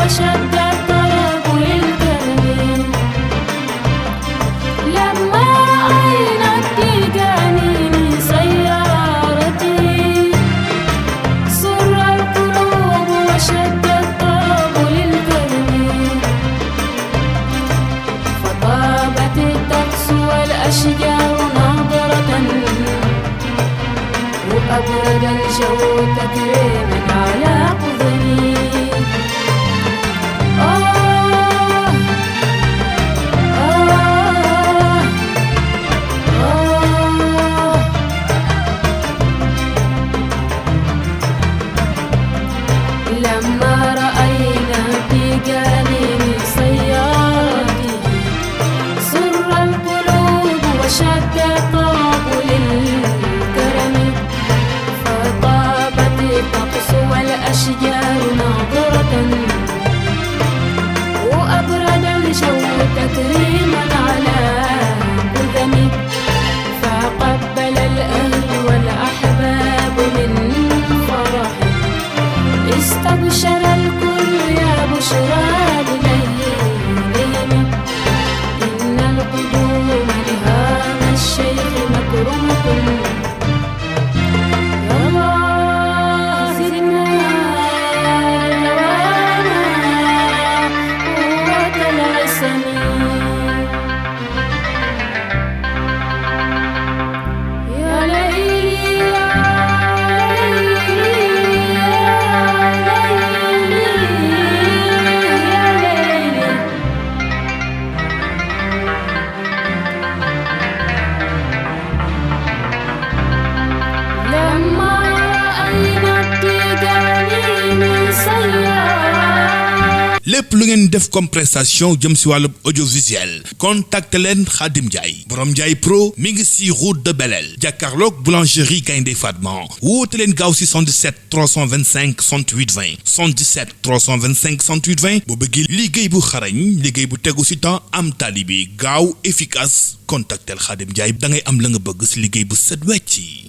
وشد الطرب للكرم. لما رأينا التيجاني من سيارته سر القلوب وشد الطرب للكرم. فطابت الطقس والأشجار ناظرة وأبرد الجو تكريما على قدمي. لما رأينا التيجاني من سيارته سر القلوب وشد الطرب للكرم. فطابت الطقس والأشجار ناظرة وأبرد الجو تكريما على قدمي. فقبل الأهل والأحباب من فرح استبشر الكل يا بشرى لليلهم. إن القدوم لهذا الشيخ مكرمة. يا الله زدنا روانا قوة العصم. يا ليلي يا lépp lu ngeen def comme prestation jëm si wàllu audiovisuel contacte leen Khadim Ndiaye borom Ndiaye Pro mi ngi si route de Belel jàkkaarloog boulangerie Gaynde Fatma woote leen gaaw si 77 325 68 20 77 325 68 20 boo bëggee liggéey bu xarañ liggéey bu tegu si temps am talibi gaaw efficace contactel Khadim Ndiaye da ngay am la nga bëgg si liggéey bu set wecc.